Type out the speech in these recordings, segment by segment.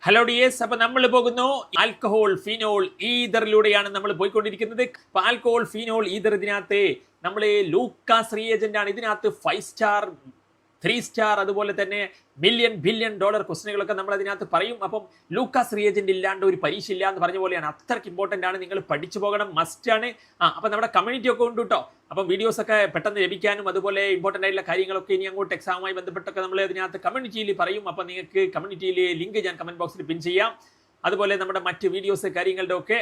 Hello dears, അപ്പൊ നമ്മൾ പോകുന്നു ആൽക്കഹോൾ ഫീനോൾ ഈതറിലൂടെയാണ് നമ്മൾ പോയിക്കൊണ്ടിരിക്കുന്നത്. ആൽക്കഹോൾ ഫീനോൾ ഈതർ ഇതിനകത്ത് നമ്മൾ ലൂക്കാസ് റിയേജന്റ് ആണ്. ഇതിനകത്ത് 5 സ്റ്റാർ 3 സ്റ്റാർ അതുപോലെ തന്നെ $1 ബില്യൺ ക്വസ്റ്റനുകളൊക്കെ നമ്മൾ അതിനകത്ത് പറയും. അപ്പം ലൂക്കാസ് റിയേജന്റ് ഇല്ലാണ്ട് ഒരു പരീക്ഷ ഇല്ല എന്ന് പറഞ്ഞ പോലെയാണ്. അത്രയ്ക്ക് ഇമ്പോർട്ടന്റ് ആണ്, നിങ്ങൾ പഠിച്ചു പോകണം, മസ്റ്റ് ആണ്. അപ്പം നമ്മുടെ കമ്മ്യൂണിറ്റി ഒക്കെ ഉണ്ട് കേട്ടോ. അപ്പം വീഡിയോസ് ഒക്കെ പെട്ടെന്ന് ലഭിക്കാനും അതുപോലെ ഇമ്പോർട്ടൻ്റ് ആയിട്ടുള്ള കാര്യങ്ങളൊക്കെ ഇനി അങ്ങോട്ട് എക്സാമുമായി ബന്ധപ്പെട്ടൊക്കെ നമ്മൾ അതിനകത്ത് കമ്മ്യൂണിറ്റിയിൽ പറയും. അപ്പം നിങ്ങൾക്ക് കമ്മ്യൂണിറ്റിയിൽ ലിങ്ക് ഞാൻ കമന്റ് ബോക്സിൽ പിൻ ചെയ്യാം. അതുപോലെ നമ്മുടെ മറ്റ് വീഡിയോസ് കാര്യങ്ങളുടെ ഒക്കെ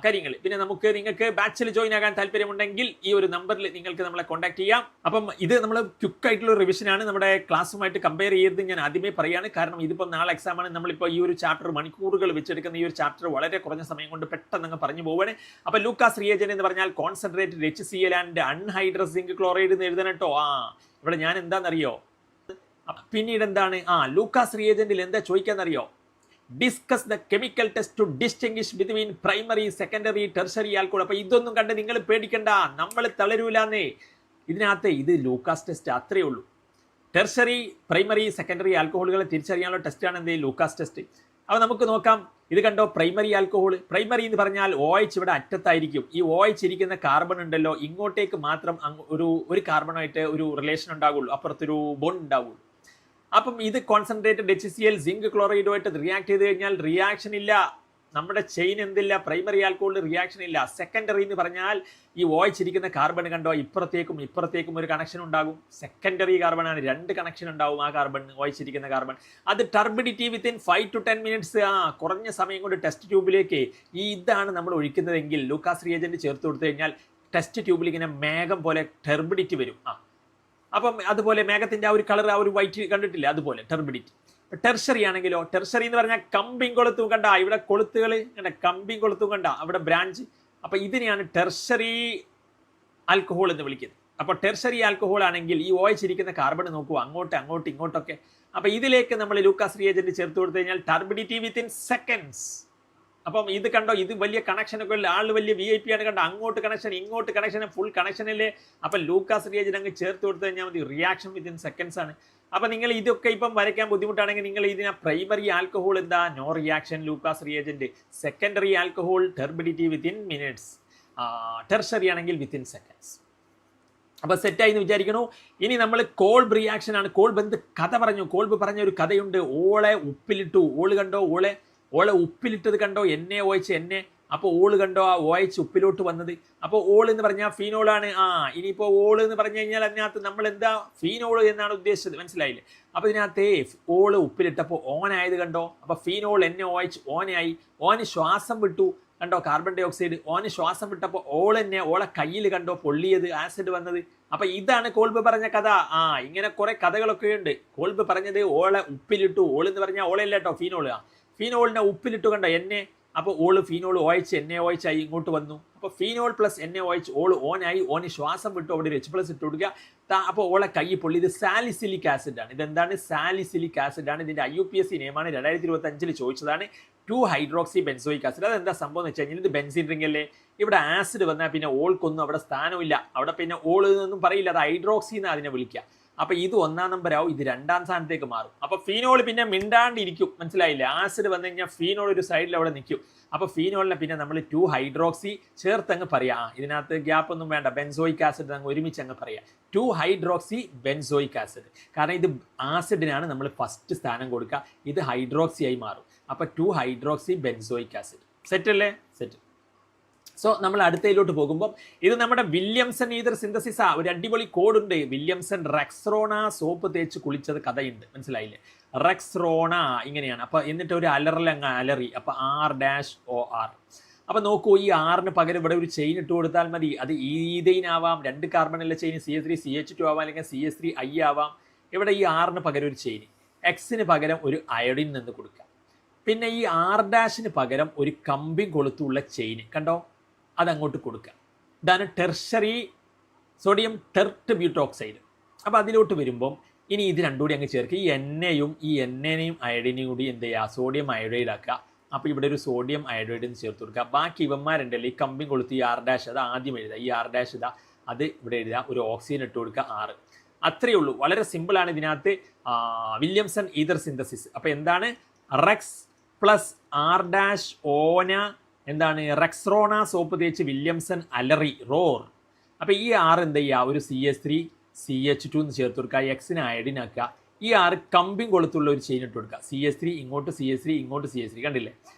കാര്യങ്ങൾ. പിന്നെ നിങ്ങൾക്ക് ബാച്ചിൽ ജോയിൻ ആകാൻ താല്പര്യമുണ്ടെങ്കിൽ ഈ ഒരു നമ്പറിൽ നിങ്ങൾക്ക് നമ്മളെ കോൺടാക്ട് ചെയ്യാം. അപ്പം ഇത് നമ്മൾ ക്വിക്ക് ആയിട്ടുള്ള റിവിഷനാണ്, നമ്മുടെ ക്ലാസ്സുമായിട്ട് കമ്പയർ ചെയ്ത് ഞാൻ ആദ്യമേ പറയാണ്. കാരണം ഇതിപ്പോൾ നാളെ എക്സാമാണ്. നമ്മളിപ്പോൾ ഈ ഒരു ചാപ്റ്റർ മണിക്കൂറുകൾ വെച്ചെടുക്കുന്ന ഈ ഒരു ചാപ്റ്റർ വളരെ കുറഞ്ഞ സമയം കൊണ്ട് പെട്ടെന്ന് അങ്ങ് പറഞ്ഞു പോവുകയാണ്. അപ്പോൾ ലൂക്കാസ് റിയേജന്റ് എന്ന് പറഞ്ഞാൽ concentrated HCl and anhydrous zinc chloride എന്ന് എഴുതണം കേട്ടോ. ഇവിടെ ഞാൻ എന്താണെന്നറിയോ, പിന്നീട് എന്താണ് ലൂക്കാസ് റിയേജന്റിൽ എന്താ ചോദിക്കാന്നറിയോ, discuss the chemical test to distinguish between primary secondary tertiary alcohol. അപ്പൊ ഇതൊന്നും കണ്ട് നിങ്ങൾ പേടിക്കണ്ട, നമ്മൾ തളരൂലെന്നേ. ഇതിനകത്ത് ഇത് ലൂക്കാസ് ടെസ്റ്റ് അത്രയേ ഉള്ളൂ. ടെർഷറി പ്രൈമറി സെക്കൻഡറി ആൽക്കഹോളുകളെ തിരിച്ചറിയാനുള്ള ടെസ്റ്റാണ് എന്ത് ലൂക്കാസ് ടെസ്റ്റ്. അപ്പോൾ നമുക്ക് നോക്കാം. ഇത് കണ്ടോ, പ്രൈമറി ആൽക്കഹോൾ. പ്രൈമറി എന്ന് പറഞ്ഞാൽ OH ഇവിടെ അറ്റത്തായിരിക്കും. ഈ OH ഇരിക്കുന്ന കാർബൺ ഉണ്ടല്ലോ, ഇങ്ങോട്ടേക്ക് മാത്രം ഒരു കാർബണായിട്ട് ഒരു റിലേഷൻ ഉണ്ടാകുള്ളൂ, അപ്പുറത്തൊരു ബോണ്ട് ഉണ്ടാകുള്ളൂ. അപ്പം ഇത് കോൺസെൻട്രേറ്റഡ് HCl സിങ്ക് ക്ലോറൈഡുമായിട്ട് റിയാക്ട് ചെയ്ത് കഴിഞ്ഞാൽ റിയാക്ഷൻ ഇല്ല. നമ്മുടെ ചെയിൻ എന്തില്ല, പ്രൈമറി ആൽക്കഹോളിൽ റിയാക്ഷൻ ഇല്ല. സെക്കൻഡറി എന്ന് പറഞ്ഞാൽ ഈ OH ഇരിക്കുന്ന കാർബൺ കണ്ടോ, ഇപ്പുറത്തേക്കും ഒരു കണക്ഷൻ ഉണ്ടാകും. സെക്കൻഡറി കാർബൺ ആണ്, 2 കണക്ഷൻ ഉണ്ടാവും. ആ കാർബൺ OH ഇരിക്കുന്ന കാർബൺ അത് ടർബിഡിറ്റി വിത്തിൻ 5 to 10 മിനിറ്റ്സ്, കുറഞ്ഞ സമയം കൊണ്ട് ടെസ്റ്റ് ട്യൂബിലേക്ക് ഇതാണ് നമ്മൾ ഒഴിക്കുന്നതെങ്കിൽ ലൂക്കാസ് റിയേജന്റ് ചേർത്ത് കൊടുത്തു കഴിഞ്ഞാൽ ടെസ്റ്റ് ട്യൂബിൽ ഇങ്ങനെ മേഘം പോലെ ടെർബിഡിറ്റി വരും. അപ്പം അതുപോലെ മേഘത്തിന്റെ ആ ഒരു കളർ, ആ ഒരു വൈറ്റ് കണ്ടിട്ടില്ല, അതുപോലെ ടെർബിഡിറ്റി. ടെർഷറി ആണെങ്കിലോ, ടെർഷറി എന്ന് പറഞ്ഞാൽ കമ്പിങ് കൊളുത്തും കണ്ട, ഇവിടെ കൊളുത്തുകൾ കണ്ട, കമ്പിങ് കൊളുത്തും കണ്ട, അവിടെ ബ്രാഞ്ച്. അപ്പൊ ഇതിനെയാണ് ടെർഷറി ആൽക്കഹോൾ എന്ന് വിളിക്കുന്നത്. അപ്പോൾ ടെർഷറി ആൽക്കഹോൾ ആണെങ്കിൽ ഈ OH ഇരിക്കുന്ന കാർബൺ നോക്കൂ, ഇങ്ങോട്ടൊക്കെ. അപ്പൊ ഇതിലേക്ക് നമ്മൾ ലൂക്കാസ് റിയേജന്റ് ചേർത്ത് കൊടുത്തു കഴിഞ്ഞാൽ ടർബിഡിറ്റി വിത്തിൻ സെക്കൻഡ്സ്. അപ്പം ഇത് കണ്ടോ, ഇത് വലിയ കണക്ഷനൊക്കെ ഉള്ള ആൾ, വലിയ VIP ആണ് കണ്ടോ, അങ്ങോട്ട് കണക്ഷൻ ഇങ്ങോട്ട് കണക്ഷൻ, ഫുൾ കണക്ഷനല്ലേ. അപ്പൊ ലൂക്കാസ് റിയേജന്റ് അങ്ങ് ചേർത്ത് കൊടുത്തു കഴിഞ്ഞാൽ മതി, റിയാക്ഷൻ വിത്തിൻ സെക്കൻഡ്സ് ആണ്. അപ്പൊ നിങ്ങൾ ഇതൊക്കെ ഇപ്പം വരയ്ക്കാൻ ബുദ്ധിമുട്ടാണെങ്കിൽ നിങ്ങൾ ഇതിനെ പ്രൈമറി ആൽക്കഹോൾ എന്താ, no reaction Lucas reagent. Secondary alcohol turbidity within minutes, tertiary ആണെങ്കിൽ വിത്തിൻ സെക്കൻഡ്സ്. അപ്പൊ സെറ്റായി എന്ന് വിചാരിക്കണു. ഇനി നമ്മൾ കോൾബ് റിയാക്ഷൻ ആണ്. കോൾബ് എന്ത് കഥ പറഞ്ഞു, കോൾബ് പറഞ്ഞ ഒരു കഥയുണ്ട്. ഓളെ ഉപ്പിലിട്ടു, ഓള് കണ്ടോ, ഓളെ ഉപ്പിലിട്ടത് കണ്ടോ, NaOH. അപ്പോൾ ഓള് കണ്ടോ ആ OH ഉപ്പിലോട്ട് വന്നത്. അപ്പോൾ ഓൾ എന്ന് പറഞ്ഞാൽ ഫീനോളാണ്. ഇനിയിപ്പോൾ ഓള് എന്ന് പറഞ്ഞു കഴിഞ്ഞാൽ അതിനകത്ത് നമ്മൾ എന്താ ഫീനോള് എന്നാണ് ഉദ്ദേശിച്ചത്, മനസ്സിലായില്ലേ? അപ്പോൾ ഇതിനകത്ത് ഓള് ഉപ്പിലിട്ടപ്പോൾ ഓനായത് കണ്ടോ. അപ്പോൾ ഫീനോൾ NaOH ഓനായി. ഓന് ശ്വാസം വിട്ടു കണ്ടോ, കാർബൺ ഡൈ ഓക്സൈഡ്. ഓന് ശ്വാസം വിട്ടപ്പോൾ ഓളെ കയ്യിൽ കണ്ടോ പൊള്ളിയത്, ആസിഡ് വന്നത്. അപ്പൊ ഇതാണ് കോൾബ് പറഞ്ഞ കഥ. ഇങ്ങനെ കുറെ കഥകളൊക്കെ ഉണ്ട്. കോൾബ് പറഞ്ഞത് ഓളെ ഉപ്പിലിട്ടു. ഓള് എന്ന് പറഞ്ഞാൽ ഓളല്ല കേട്ടോ, ഫീനോള്. ഫീനോളിനെ ഉപ്പിലിട്ടു കണ്ടോ, അപ്പോൾ ഓള് ഫീനോൾ OH NaOH ആയി ഇങ്ങോട്ട് വന്നു. അപ്പോൾ ഫീനോൾ പ്ലസ് NaOH ഓനായി. ഓന് ശ്വാസം വിട്ടു, അവിടെ ഒരു H+ ഇട്ട് കൊടുക്കുക. അപ്പോൾ ഓളെ കൈ പൊള്ളി. ഇത് സാലിസിലിക് ആസിഡ് ആണ്. ഇതെന്താണ്, സാലിസിലിക് ആസിഡ് ആണ്. ഇതിന്റെ IUPAC നിയമമാണ്, 2025 ചോദിച്ചതാണ്. 2-ഹൈഡ്രോക്സി ബെൻസോയിക് ആസിഡ്. അതെന്താ സംഭവം എന്ന് വെച്ച് കഴിഞ്ഞാൽ ഇത് ബെൻസീൻ റിംഗ് അല്ലേ. ഇവിടെ ആസിഡ് വന്നാൽ പിന്നെ ഓൾക്കൊന്നും അവിടെ സ്ഥാനമില്ല. അവിടെ പിന്നെ ഓള് എന്നൊന്നും പറയില്ല, അത് ഹൈഡ്രോക്സി എന്നാണ് അതിനെ വിളിക്കുക. അപ്പൊ ഇത് 1ാം നമ്പർ ആവും, ഇത് 2ാം സ്ഥാനത്തേക്ക് മാറും. അപ്പൊ ഫീനോൾ പിന്നെ മിണ്ടാണ്ടിരിക്കും, മനസ്സിലായില്ലേ? ആസിഡ് വന്നു കഴിഞ്ഞാൽ ഫീനോൾ ഒരു സൈഡിൽ അവിടെ നിൽക്കും. അപ്പൊ ഫീനോളിനെ പിന്നെ നമ്മൾ 2-ഹൈഡ്രോക്സി ചേർത്ത് അങ്ങ് പറയാം. ഇതിനകത്ത് ഗ്യാപ്പ് ഒന്നും വേണ്ട, ബെൻസോയിക് ആസിഡ് അങ്ങ് ഒരുമിച്ച് അങ്ങ് പറയാം. 2-ഹൈഡ്രോക്സി ബെൻസോയിക് ആസിഡ്. കാരണം ഇത് ആസിഡിനാണ് നമ്മൾ ഫസ്റ്റ് സ്ഥാനം കൊടുക്കുക, ഇത് ഹൈഡ്രോക്സി ആയി മാറും. അപ്പൊ 2-ഹൈഡ്രോക്സി ബെൻസോയിക് ആസിഡ്. സെറ്റ് അല്ലേ? സെറ്റ്. സോ നമ്മൾ അടുത്തയിലോട്ട് പോകുമ്പോൾ ഇത് നമ്മുടെ വില്യംസൺ ഈതർ സിന്തസിസ്. ഒരു അടിപൊളി കോഡുണ്ട്. വില്യംസൺ റെക്സ്റോണ സോപ്പ് തേച്ച് കുളിച്ചത് കഥയുണ്ട്, മനസ്സിലായില്ലേ? റെക്സ്റോണ ഇങ്ങനെയാണ്. അപ്പൊ എന്നിട്ട് ഒരു അലറി. അപ്പൊ R-OR. അപ്പൊ നോക്കൂ, ഈ R-ന് പകരം ഇവിടെ ഒരു ചെയിൻ ഇട്ട് കൊടുത്താൽ മതി. അത് ഈഥൈൻ ആവാം, 2 കാർബണുള്ള ചെയിൻ CH3CH2 ആവാം, അല്ലെങ്കിൽ CH3I ആവാം. ഇവിടെ ഈ R-ന് പകരം ഒരു ചെയിൻ, X-ന് പകരം ഒരു അയോഡിൻ നിന്ന് കൊടുക്കാം. പിന്നെ ഈ R-ന് പകരം ഒരു കമ്പിങ് കൊളുത്തുള്ള ചെയിൻ കണ്ടോ, അതങ്ങോട്ട് കൊടുക്കുക. ഇതാണ് ടെർഷറി സോഡിയം ടെർട്ട് ബ്യൂട്ടോക്സൈഡ്. അപ്പോൾ അതിലോട്ട് വരുമ്പം ഇനി ഇത് രണ്ടും കൂടി അങ്ങ് ചേർക്കുക. ഈ Naനെയും അയഡിനെയും കൂടി എന്ത് ചെയ്യുക, സോഡിയം അയോഡൈഡ് ആക്കുക. അപ്പോൾ ഇവിടെ ഒരു സോഡിയം അയോഡൈഡ് എന്ന് ചേർത്ത് കൊടുക്കുക. ബാക്കി ഇവന്മാരുണ്ടല്ലോ, ഈ കമ്പിങ് കൊളുത്തി ഈ R- അത് ആദ്യം എഴുതുക. ഈ R- ഇതാ, അത് ഇവിടെ എഴുതുക. ഒരു ഓക്സിജൻ ഇട്ട് കൊടുക്കുക, 6. അത്രയേ ഉള്ളൂ, വളരെ സിമ്പിളാണ്. ഇതിനകത്ത് വില്യംസൺ ഈതർ സിന്തസിസ്. അപ്പോൾ എന്താണ്, റെക്സ് പ്ലസ് ആർ ഡാഷ് ഓന എന്താണ് റെക്സ്റോണ സോപ്പ് തേച്ച് വില്യംസൺ അലറി റോർ. അപ്പോൾ ഈ ആർ എന്ത് ചെയ്യുക, ഒരു CH3 CH2 എന്ന് ചേർത്ത് കൊടുക്കുക, എക്സിന് അയഡിനാക്കുക. ഈ ആറ് കമ്പിങ് കൊളുത്തുള്ള ഒരു ചെയിൻ ഇട്ട് കൊടുക്കുക. CH3 ഇങ്ങോട്ട് CH3 ഇങ്ങോട്ട് CH3 കണ്ടില്ലേ,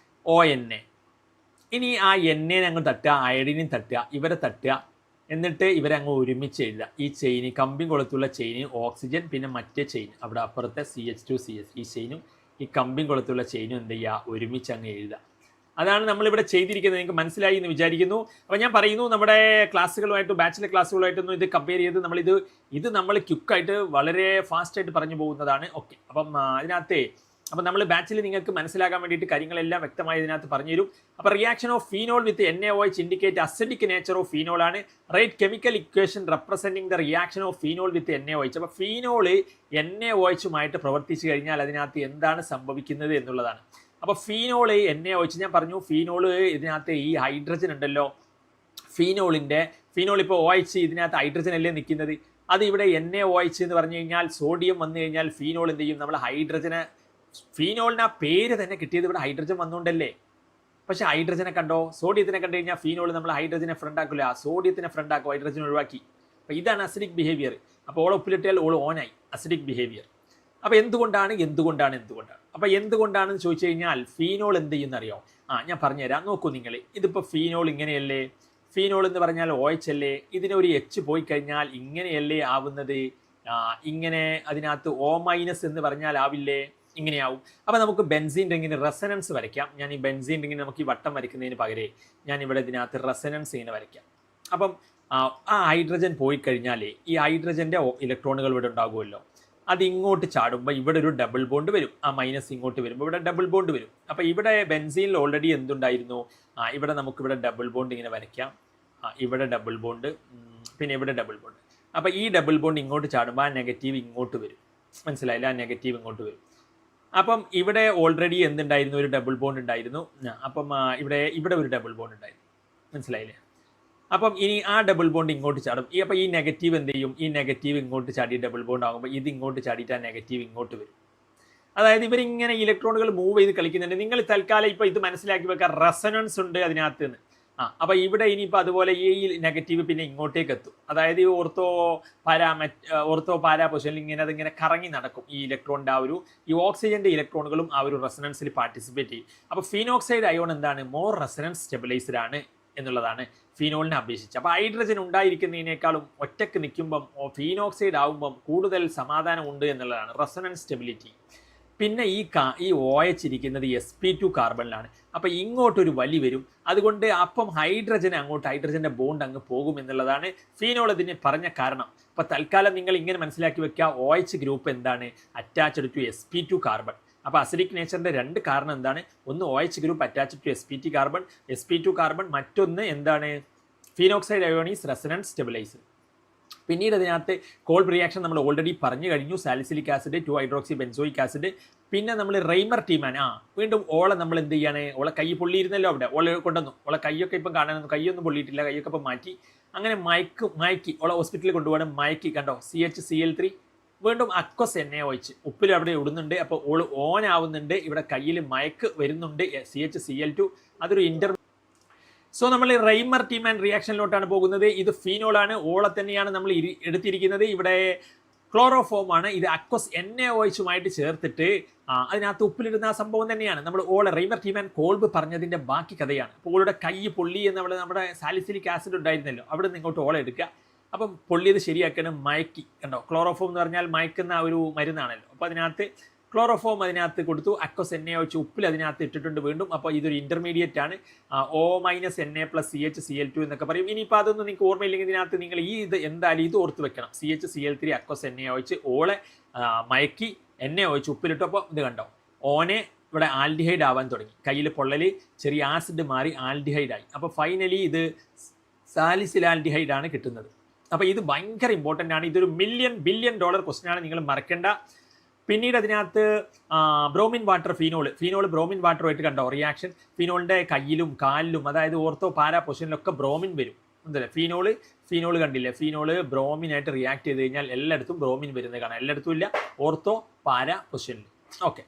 ONA. ഇനി ആ എന്നെ അങ്ങ് തട്ടുക, അയഡിനും തട്ടുക, ഇവരെ തട്ടുക, എന്നിട്ട് ഇവരെ അങ്ങ് ഒരുമിച്ച് എഴുതുക. ഈ ചെയിൻ കമ്പിങ് കൊളുത്തുള്ള ചെയിന് ഓക്സിജൻ, പിന്നെ മറ്റേ ചെയിൻ അവിടെ അപ്പുറത്തെ CH2 CH3 ഈ ചെയിനും ഈ കമ്പിങ് കൊളുത്തുള്ള ചെയിനും എന്ത് ചെയ്യുക, ഒരുമിച്ച് അങ്ങ് എഴുതുക. അതാണ് നമ്മളിവിടെ ചെയ്തിരിക്കുന്നത്. നിങ്ങൾക്ക് മനസ്സിലായി എന്ന് വിചാരിക്കുന്നു. അപ്പോൾ ഞാൻ പറയുന്നു, നമ്മുടെ ക്ലാസ്സുകളുമായിട്ട് ബാച്ചിലർ ക്ലാസ്സുകളായിട്ടൊന്നും ഇത് കമ്പയർ ചെയ്ത് നമ്മൾ ക്വിക്കായിട്ട് വളരെ ഫാസ്റ്റായിട്ട് പറഞ്ഞു പോകുന്നതാണ്. ഓക്കെ, അപ്പം അപ്പം നമ്മൾ ബാച്ചിൽ നിങ്ങൾക്ക് മനസ്സിലാക്കാൻ വേണ്ടിയിട്ട് കാര്യങ്ങളെല്ലാം വ്യക്തമായി ഇതിനകത്ത് പറഞ്ഞുതരും. അപ്പോൾ reaction of phenol with NaOH indicate acidic nature of phenol ആണ്. Write chemical equation representing the reaction of phenol with NaOH. അപ്പോൾ ഫീനോള് NaOHുമായിട്ട് പ്രവർത്തിച്ചു കഴിഞ്ഞാൽ അതിനകത്ത് എന്താണ് സംഭവിക്കുന്നത് എന്നുള്ളതാണ്. അപ്പോൾ ഫീനോള് NaOH ഞാൻ പറഞ്ഞു, ഫീനോള് ഇതിനകത്ത് ഈ ഹൈഡ്രജൻ ഉണ്ടല്ലോ, ഫീനോൾ ഇപ്പോൾ OH ഇതിനകത്ത് ഹൈഡ്രജൻ അല്ലേ നിൽക്കുന്നത്. അത് ഇവിടെ NaOH എന്ന് പറഞ്ഞു കഴിഞ്ഞാൽ സോഡിയം വന്നു കഴിഞ്ഞാൽ ഫീനോൾ എന്ത് ചെയ്യും, നമ്മൾ ഫീനോളിന് ആ പേര് തന്നെ കിട്ടിയത് ഇവിടെ ഹൈഡ്രജൻ വന്നുകൊണ്ടല്ലേ. പക്ഷേ ഹൈഡ്രജനെ കണ്ടോ, സോഡിയത്തിനെ കണ്ടു കഴിഞ്ഞാൽ ഫീനോൾ നമ്മൾ ഹൈഡ്രജനെ ഫ്രണ്ട് ആക്കില്ല, സോഡിയത്തിനെ ഫ്രണ്ട് ആക്കും, ഹൈഡ്രജൻ ഒഴിവാക്കി. അപ്പോൾ ഇതാണ് അസിഡിക് ബിഹേവിയർ. അപ്പോൾ ഓൾ ഒപ്പിലിട്ടാൽ ഓൾ ഓനായി അസിഡിക് ബിഹേവിയർ. അപ്പോൾ എന്തുകൊണ്ടാണ് അപ്പോൾ എന്തുകൊണ്ടാണെന്ന് ചോദിച്ചു കഴിഞ്ഞാൽ ഫീനോൾ എന്ത് ചെയ്യുന്ന അറിയോ? ഞാൻ പറഞ്ഞുതരാം, നോക്കൂ നിങ്ങൾ. ഇതിപ്പോൾ ഫീനോൾ ഇങ്ങനെയല്ലേ, ഫീനോൾ എന്ന് പറഞ്ഞാൽ OH അല്ലേ, ഇതിനൊരു H പോയി കഴിഞ്ഞാൽ ഇങ്ങനെയല്ലേ ആവുന്നത്, ഇങ്ങനെ അതിനകത്ത് O- എന്ന് പറഞ്ഞാൽ ആവില്ലേ, ഇങ്ങനെയാവും. അപ്പോൾ നമുക്ക് ബെൻസീൻ റിങ്ങിന് റെസനൻസ് വരയ്ക്കാം. ഞാൻ ഈ ബെൻസീൻ റിങ്ങിന് നമുക്ക് ഈ വട്ടം വരയ്ക്കുന്നതിന് പകരം ഞാൻ ഇവിടെ ഇതിനകത്ത് റെസനൻസ് ഇങ്ങനെ വരയ്ക്കാം. അപ്പം ആ ഹൈഡ്രജൻ പോയി കഴിഞ്ഞാൽ ഈ ഹൈഡ്രജൻ്റെ ഇലക്ട്രോണുകൾ ഇവിടെ ഉണ്ടാകുമല്ലോ, അത് ഇങ്ങോട്ട് ചാടുമ്പോൾ ഇവിടെ ഒരു ഡബിൾ ബോണ്ട് വരും. ആ മൈനസ് ഇങ്ങോട്ട് വരുമ്പോൾ ഇവിടെ ഡബിൾ ബോണ്ട് വരും. അപ്പോൾ ഇവിടെ ബെൻസീനിൽ ഓൾറെഡി എന്തുണ്ടായിരുന്നു, ഇവിടെ നമുക്കിവിടെ ഡബിൾ ബോണ്ട് ഇങ്ങനെ വരയ്ക്കാം. ഇവിടെ ഡബിൾ ബോണ്ട്, പിന്നെ ഇവിടെ ഡബിൾ ബോണ്ട്. അപ്പോൾ ഈ ഡബിൾ ബോണ്ട് ഇങ്ങോട്ട് ചാടുമ്പോൾ ആ നെഗറ്റീവ് ഇങ്ങോട്ട് വരും. മനസ്സിലായില്ല, ആ നെഗറ്റീവ് ഇങ്ങോട്ട് വരും. അപ്പം ഇവിടെ ഓൾറെഡി എന്തുണ്ടായിരുന്നു, ഒരു ഡബിൾ ബോണ്ട് ഉണ്ടായിരുന്നു. അപ്പം ഇവിടെ ഒരു ഡബിൾ ബോണ്ട് ഉണ്ടായിരുന്നു. മനസ്സിലായില്ലേ? അപ്പം ഇനി ആ ഡബിൾ ബോണ്ട് ഇങ്ങോട്ട് ചാടും. അപ്പോൾ ഈ നെഗറ്റീവ് എന്ത് ചെയ്യും, ഈ നെഗറ്റീവ് ഇങ്ങോട്ട് ചാടി ഡബിൾ ബോണ്ട് ആകുമ്പോൾ ഇത് ഇങ്ങോട്ട് ചാടിയിട്ട് ആ നെഗറ്റീവ് ഇങ്ങോട്ട് വരും. അതായത് ഇവരിങ്ങനെ ഇലക്ട്രോണുകൾ മൂവ് ചെയ്ത് കളിക്കുന്നുണ്ട്. നിങ്ങൾ തൽക്കാലം ഇപ്പോൾ ഇത് മനസ്സിലാക്കി വെക്കുക, റെസനൻസ് ഉണ്ട് അതിനകത്ത് നിന്ന്. അപ്പോൾ ഇവിടെ ഇനിയിപ്പോൾ അതുപോലെ ഈ നെഗറ്റീവ് പിന്നെ ഇങ്ങോട്ടേക്ക് എത്തും. അതായത് ഈ ഓർത്തോ പാരാ പൊസിഷനിൽ ഇങ്ങനെ അതിങ്ങനെ കറങ്ങി നടക്കും. ഈ ഇലക്ട്രോണിൻ്റെ ഈ ഓക്സിജൻ്റെ ഇലക്ട്രോണുകളും ആ ഒരു റെസനൻസിൽ പാർട്ടിസിപ്പേറ്റ് ചെയ്യും. അപ്പോൾ ഫീനോക്സൈഡ് അയോൺ എന്താണ്, മോർ റെസനൻസ് സ്റ്റെബിലൈസ്ഡ് ആണ് എന്നുള്ളതാണ് ഫീനോളിനെ അപേക്ഷിച്ച്. അപ്പോൾ ഹൈഡ്രജൻ ഉണ്ടായിരിക്കുന്നതിനേക്കാളും ഒറ്റയ്ക്ക് നിൽക്കുമ്പം ഫീനോക്സൈഡ് ആകുമ്പം കൂടുതൽ സമാധാനം ഉണ്ട് എന്നുള്ളതാണ് റെസനൻസ് സ്റ്റെബിലിറ്റി. പിന്നെ ഈ OH ഇരിക്കുന്നത് sp2 കാർബണിലാണ്. അപ്പോൾ ഇങ്ങോട്ടൊരു വലി വരും. അതുകൊണ്ട് അപ്പം ഹൈഡ്രജൻ്റെ ബോണ്ട് അങ്ങ് പോകും എന്നുള്ളതാണ് ഫീനോൾ ഇതിന് പറഞ്ഞ കാരണം. അപ്പോൾ തൽക്കാലം നിങ്ങൾ ഇങ്ങനെ മനസ്സിലാക്കി വെക്കുക, OH ഗ്രൂപ്പ് എന്താണ്, അറ്റാച്ച്ഡ് ടു sp2 കാർബൺ. അപ്പോൾ അസിഡിക് നേച്ചറിൻ്റെ രണ്ട് കാരണം എന്താണ്, ഒന്ന് OH group attached to sp2 carbon, മറ്റൊന്ന് എന്താണ്, phenoxide ion is resonance stabilizer. പിന്നീട് അതിനകത്ത് കോൾബ് റിയാക്ഷൻ നമ്മൾ ഓൾറെഡി പറഞ്ഞു കഴിഞ്ഞു. Salicylic acid 2 hydroxy acid. പിന്നെ നമ്മൾ റൈമർ ടീമാൻ വീണ്ടും ഓളെ നമ്മൾ എന്ത് ചെയ്യാണ്, ഓളെ കൈ പൊള്ളിയിരുന്നല്ലോ, അവിടെ ഓളെ കൊണ്ടുവന്നു. ഓളെ കൈയൊക്കെ ഇപ്പം കാണാനൊന്നും കൈയൊന്നും പൊള്ളിയിട്ടില്ല, കൈയൊക്കെ ഇപ്പം മാറ്റി. അങ്ങനെ മയക്കി ഓളെ ഹോസ്പിറ്റലിൽ കൊണ്ടുപോകണം. മയക്കി കണ്ടോ, CHCl3 വീണ്ടും അക്വസ് NaOH ഉപ്പിൽ അവിടെ ഇടുന്നുണ്ട്. അപ്പോൾ ഓള് ഓൺ ആവുന്നുണ്ട്, ഇവിടെ കയ്യിൽ മയക്ക് വരുന്നുണ്ട്, CHCl2. അതൊരു സോ നമ്മൾ റൈമർ ടീമാൻ റിയാക്ഷനിലോട്ടാണ് പോകുന്നത്. ഇത് ഫീനോളാണ്, ഓളെ തന്നെയാണ് നമ്മൾ എടുത്തിരിക്കുന്നത്. ഇവിടെ ക്ലോറോഫോം ആണ്. ഇത് അക്വസ് NaOHുമായിട്ട് ചേർത്തിട്ട് അതിനകത്ത് ഉപ്പിലിടുന്ന ആ സംഭവം തന്നെയാണ്. നമ്മൾ റൈമർ ടീമാൻ കോൾബ് പറഞ്ഞതിൻ്റെ ബാക്കി കഥയാണ്. അപ്പോൾ ഓളുടെ കൈ പൊള്ളി എന്ന് നമ്മുടെ സാലിസിലിക് ആസിഡ് ഉണ്ടായിരുന്നല്ലോ, അവിടെ നിന്ന് ഇങ്ങോട്ട് ഓളെ എടുക്കുക. അപ്പം പൊള്ളിയത് ശരിയാക്കണം, മയക്കി. കണ്ടോ, ക്ലോറോഫോം എന്ന് പറഞ്ഞാൽ മയക്കുന്ന ഒരു മരുന്നാണല്ലോ. അപ്പോൾ അതിനകത്ത് ക്ലോറോഫോം അതിനകത്ത് കൊടുത്തു. അക്വസ് NaOH ഉപ്പിൽ അതിനകത്ത് ഇട്ടിട്ടുണ്ട് വീണ്ടും. അപ്പോൾ ഇതൊരു ഇൻ്റർമീഡിയറ്റ് ആണ്, O-Na + CHCl2 എന്നൊക്കെ പറയും. ഇനിയിപ്പോൾ അതൊന്നും നിങ്ങൾക്ക് ഓർമ്മയില്ലെങ്കിൽ ഇതിനകത്ത് നിങ്ങൾ ഇത് എന്തായാലും ഇത് ഓർത്ത് വെക്കണം. CHCl3 അക്വസ് NaOH ഓളെ മയക്കി NaOH ഉപ്പിലിട്ടു. അപ്പോൾ ഇത് കണ്ടോ, ഓനെ ഇവിടെ ആൽഡിഹൈഡ് ആവാൻ തുടങ്ങി. കയ്യിൽ പൊള്ളൽ, ചെറിയ ആസിഡ് മാറി ആൽഡിഹൈഡായി. അപ്പോൾ ഫൈനലി ഇത് സാലിസിലാൽഡിഹൈഡ് ആണ് കിട്ടുന്നത്. അപ്പോൾ ഇത് ഭയങ്കര ഇമ്പോർട്ടൻ്റ് ആണ്. ഇതൊരു ബില്യൺ ഡോളർ ക്വസ്റ്റ്യൻ ആണ്, നിങ്ങൾ മറക്കണ്ട. പിന്നീട് അതിനകത്ത് ബ്രോമിൻ വാട്ടർ ഫീനോൾ ബ്രോമിൻ വാട്ടറുമായിട്ട് കണ്ടോ റിയാക്ഷൻ. ഫീനോളിൻ്റെ കയ്യിലും കാലിലും, അതായത് ഓർത്തോ പാരാ പൊസിഷനിലൊക്കെ ബ്രോമിൻ വരും. എന്തല്ലേ ഫീനോൾ കണ്ടില്ലേ, ഫീനോള് ബ്രോമിനായിട്ട് റിയാക്ട് ചെയ്ത് കഴിഞ്ഞാൽ എല്ലായിടത്തും ബ്രോമിൻ വരുന്നത് കാണാം. എല്ലായിടത്തും ഇല്ല, ഓർത്തോ പാരാ പൊസിഷനിൽ. ഓക്കെ,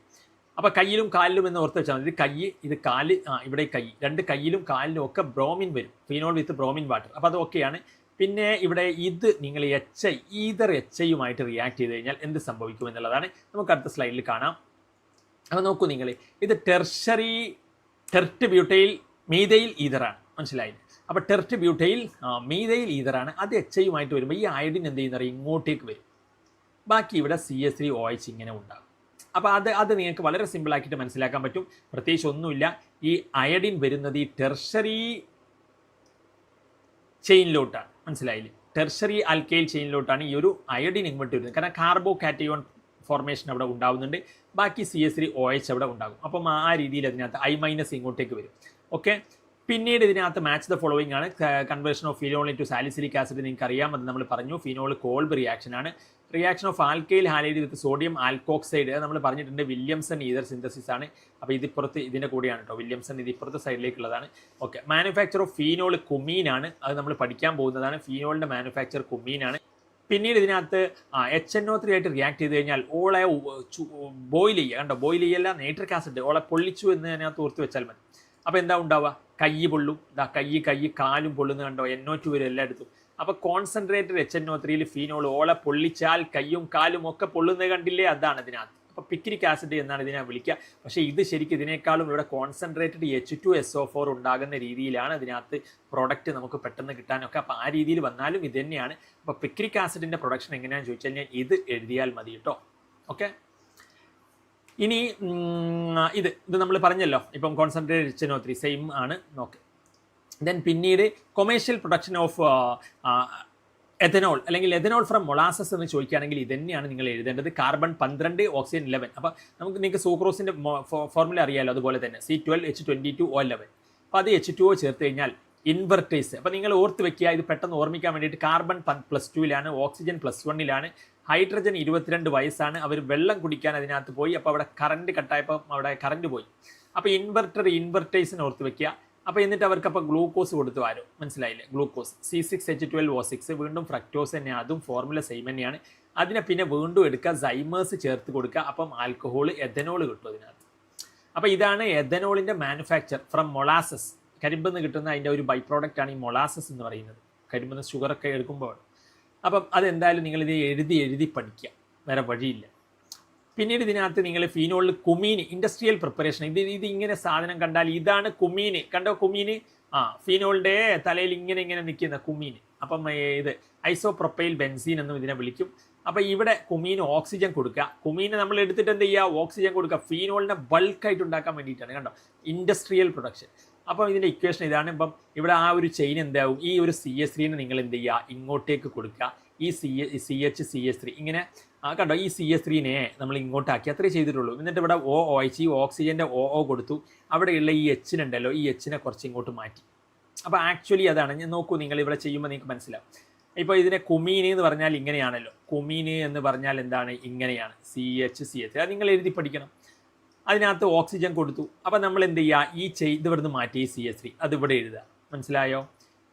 അപ്പോൾ കയ്യിലും കാലിലും എന്ന് ഓർത്ത് വെച്ചാൽ മതി. ഇത് കൈ, ഇത് കാല്, ഇവിടെ കൈ, രണ്ട് കയ്യിലും കാലിലും ഒക്കെ ബ്രോമിൻ വരും, ഫീനോൾ വിത്ത് ബ്രോമിൻ വാട്ടർ. അപ്പോൾ അത് ഓക്കെയാണ്. പിന്നെ ഇവിടെ ഇത് നിങ്ങൾ ഈതർ HIയുമായിട്ട് റിയാക്ട് ചെയ്ത് കഴിഞ്ഞാൽ എന്ത് സംഭവിക്കും എന്നുള്ളതാണ് നമുക്ക് അടുത്ത സ്ലൈഡിൽ കാണാം. അപ്പോൾ നോക്കൂ നിങ്ങൾ, ഇത് ടെർട്ട് ബ്യൂട്ടൈൽ മീഥൈൽ ഈതറാണ്, മനസ്സിലായില്ലേ? അപ്പോൾ ടെർട്ട് ബ്യൂട്ടൈൽ മീഥൈൽ ഈതറാണ്. അത് HIയുമായിട്ട് വരുമ്പോൾ ഈ അയഡിൻ എന്ത് ചെയ്യുന്ന ഇങ്ങോട്ടേക്ക് വരും, ബാക്കി ഇവിടെ CH3OH ഇങ്ങനെ ഉണ്ടാകും. അപ്പോൾ അത് നിങ്ങൾക്ക് വളരെ സിമ്പിളാക്കിയിട്ട് മനസ്സിലാക്കാൻ പറ്റും. പ്രത്യേകിച്ച് ഒന്നുമില്ല, ഈ അയഡിൻ വരുന്നത് ഈ ടെർഷറി ചെയിനിലോട്ടാണ്, മനസ്സിലായില്ലേ? ടെർഷറി ആൽക്കൈൽ ചെയിനിലോട്ടാണ് ഈ ഒരു അയഡിൻ ഇങ്ങോട്ട് വരുന്നത്. കാരണം കാർബോ കാറ്റയോൺ ഫോർമേഷൻ അവിടെ ഉണ്ടാവുന്നുണ്ട്, ബാക്കി CH3OH അവിടെ ഉണ്ടാകും. അപ്പം ആ രീതിയിൽ അതിനകത്ത് I- ഇങ്ങോട്ടേക്ക് വരും. ഓക്കെ, പിന്നീട് ഇതിനകത്ത് മാച്ച് ദ ഫോളോയിങ് ആണ്. Conversion of phenol to salicylic acid നിങ്ങൾക്ക് അറിയാം, അത് നമ്മൾ പറഞ്ഞു. ഫിനോൾ കോൾബ് റിയാക്ഷൻ ആണ്. Reaction of alkyl halide with sodium alkoxide നമ്മൾ പറഞ്ഞിട്ടുണ്ട്. വില്യംസൺ ഈതർ സിന്തസിസ് ആണ്. അപ്പോൾ ഇതിപ്പുറത്ത് ഇതിൻ്റെ കൂടെയാണ് കേട്ടോ, വില്യംസൺ ഇത് ഇപ്പുറത്തെ സൈഡിലേക്കുള്ളതാണ്. ഓക്കെ, മാനുഫാക്ചർ ഓഫ് ഫീനോൾ കുമീൻ ആണ്, അത് നമ്മൾ പഠിക്കാൻ പോകുന്നതാണ്. ഫീനോളിൻ്റെ മാനുഫാക്ചർ കുമീൻ ആണ്. പിന്നീട് ഇതിനകത്ത് HNO3 ആയിട്ട് റിയാക്ട് ചെയ്ത് കഴിഞ്ഞാൽ ഓളെ ബോയിൽ ചെയ്യുക, കണ്ടോ? ബോയിൽ ചെയ്യല്ല, നൈട്രിക് ആസിഡ് ഓളെ പൊള്ളിച്ചു എന്ന് അതിനകത്ത് ഓർത്ത് വെച്ചാൽ മതി. അപ്പോൾ എന്താ ഉണ്ടാവുക? കൈ പൊള്ളും, കൈ കാലും പൊള്ളുന്ന കണ്ടോ? NO2 വരും എല്ലായിടത്തും. അപ്പോൾ കോൺസെൻട്രേറ്റഡ് HNO3 ഫീനോൾ ഓളെ പൊള്ളിച്ചാൽ കൈയും കാലും ഒക്കെ പൊള്ളുന്നത് കണ്ടില്ലേ? അതാണ് ഇതിനകത്ത്. അപ്പോൾ പിക്രിക് ആസിഡ് എന്നാണ് ഇതിനെ വിളിക്കുക. പക്ഷേ ഇത് ശരിക്കും ഇതിനേക്കാളും ഇവിടെ കോൺസെൻട്രേറ്റഡ് H2SO4 ഉണ്ടാകുന്ന രീതിയിലാണ് ഇതിനകത്ത് പ്രൊഡക്റ്റ് നമുക്ക് പെട്ടെന്ന് കിട്ടാനൊക്കെ. അപ്പോൾ ആ രീതിയിൽ വന്നാലും ഇത് തന്നെയാണ്. അപ്പോൾ പിക്രിക് ആസിഡിൻ്റെ പ്രൊഡക്ഷൻ എങ്ങനെയാണെന്ന് ചോദിച്ചു കഴിഞ്ഞാൽ ഇത് എഴുതിയാൽ മതി കേട്ടോ. ഓക്കെ, ഇനി ഇത് നമ്മൾ പറഞ്ഞല്ലോ, ഇപ്പം കോൺസെൻട്രേറ്റഡ് HNO3 സെയിം ആണ്. ഓക്കെ, ദെൻ പിന്നീട് കൊമേഴ്ഷ്യൽ പ്രൊഡക്ഷൻ ഓഫ് എഥനോൾ അല്ലെങ്കിൽ എഥനോൾ ഫ്രം മൊളാസസ് എന്ന് ചോദിക്കുകയാണെങ്കിൽ ഇത് തന്നെയാണ് നിങ്ങൾ എഴുതേണ്ടത്. Carbon 12, oxygen 11. അപ്പോൾ നിങ്ങൾക്ക് സൂക്രോസിൻ്റെ ഫോർമുല അറിയാമല്ലോ, അതുപോലെ തന്നെ C12H22O11. അപ്പോൾ അത് H2O ചേർത്ത് കഴിഞ്ഞാൽ ഇൻവെർട്ടേഴ്സ്. അപ്പോൾ നിങ്ങൾ ഓർത്ത് വെക്കുക, ഇത് പെട്ടെന്ന് ഓർമ്മിക്കാൻ വേണ്ടിയിട്ട്. കാർബൺ +2-ലാണ്, ഓക്സിജൻ +1-ലാണ്, ഹൈഡ്രജൻ 22 വയസ്സാണ്. അവർ വെള്ളം കുടിക്കാൻ അതിനകത്ത് പോയി, അപ്പോൾ അവിടെ കറണ്ട് കട്ടായപ്പോൾ അവിടെ കറണ്ട് പോയി. അപ്പോൾ ഇൻവെർട്ടേഴ്സിന് ഓർത്ത് വെക്കുക. അപ്പോൾ എന്നിട്ട് അവർക്ക് അപ്പോൾ ഗ്ലൂക്കോസ് കൊടുത്തു ആരോ, മനസ്സിലായില്ലേ? ഗ്ലൂക്കോസ് C6H12O6, വീണ്ടും ഫ്രക്ടോസ് തന്നെ, അതും ഫോർമുല സെയിം തന്നെയാണ്. അതിനെ പിന്നെ വീണ്ടും എടുക്കുക, സൈമേഴ്സ് ചേർത്ത് കൊടുക്കുക. അപ്പം ആൽക്കഹോൾ എഥനോൾ കിട്ടും അതിനകത്ത്. അപ്പോൾ ഇതാണ് എഥനോളിൻ്റെ മാനുഫാക്ചർ ഫ്രം മൊളാസസ്. കരിമ്പെന്ന് കിട്ടുന്ന അതിൻ്റെ ഒരു ബൈ പ്രോഡക്റ്റ് ആണ് ഈ മൊളാസസ് എന്ന് പറയുന്നത്. കരിമ്പെന്ന് ഷുഗറൊക്കെ എടുക്കുമ്പോൾ. അപ്പം അതെന്തായാലും നിങ്ങളിത് എഴുതി പഠിക്കുക, വേറെ വഴിയില്ല. പിന്നീട് ഇതിനകത്ത് നിങ്ങൾ ഫീനോളിൽ കുമീൻ, ഇൻഡസ്ട്രിയൽ പ്രിപ്പറേഷൻ, ഇത് ഇങ്ങനെ സാധനം കണ്ടാൽ ഇതാണ് കുമീൻ. കണ്ടോ കുമീൻ? ഫീനോളിൻ്റെ തലയിൽ ഇങ്ങനെ നിൽക്കുന്ന കുമീൻ. അപ്പം ഇത് ഐസോപ്രൊപ്പൈൽ ബെൻസീൻ എന്നും ഇതിനെ വിളിക്കും. അപ്പോൾ ഇവിടെ കുമീന് ഓക്സിജൻ കൊടുക്കുക. കുമീനെ നമ്മൾ എടുത്തിട്ട് എന്ത് ചെയ്യുക? ഓക്സിജൻ കൊടുക്കുക. ഫീനോളിനെ ബൾക്കായിട്ട് ഉണ്ടാക്കാൻ വേണ്ടിയിട്ടാണ്. കണ്ടോ? Industrial production. അപ്പം ഇതിൻ്റെ ഇക്വേഷൻ ഇതാണ്. ഇപ്പം ഇവിടെ ആ ഒരു ചെയിൻ എന്താവും? ഈ ഒരു CH3നെ നിങ്ങൾ എന്ത് ചെയ്യുക? ഇങ്ങോട്ടേക്ക് കൊടുക്കുക. ഈ CH3 ഇങ്ങനെ കണ്ടോ? ഈ CH3നെ നമ്മൾ ഇങ്ങോട്ടാക്കി, അത്രേ ചെയ്തിട്ടുള്ളൂ. എന്നിട്ട് ഇവിടെ OH, ഈ ഓക്സിജൻ്റെ OO കൊടുത്തു. അവിടെയുള്ള ഈ H-നുണ്ടല്ലോ, ഈ H-നെ കുറച്ച് ഇങ്ങോട്ട് മാറ്റി. അപ്പോൾ ആക്ച്വലി അതാണ്. ഞാൻ നോക്കൂ, നിങ്ങൾ ഇവിടെ ചെയ്യുമ്പോൾ നിങ്ങൾക്ക് മനസ്സിലാവും. ഇപ്പോൾ ഇതിനെ കുമീന് എന്ന് പറഞ്ഞാൽ ഇങ്ങനെയാണല്ലോ. കുമീന് എന്ന് പറഞ്ഞാൽ എന്താണ്? ഇങ്ങനെയാണ്. CH3 അത് നിങ്ങൾ എഴുതി പഠിക്കണം. അതിനകത്ത് ഓക്സിജൻ കൊടുത്തു. അപ്പോൾ നമ്മൾ എന്ത് ചെയ്യുക? ഇത് ഇവിടുന്ന് മാറ്റി, ഈ CH3 അത് ഇവിടെ എഴുതുക. മനസ്സിലായോ?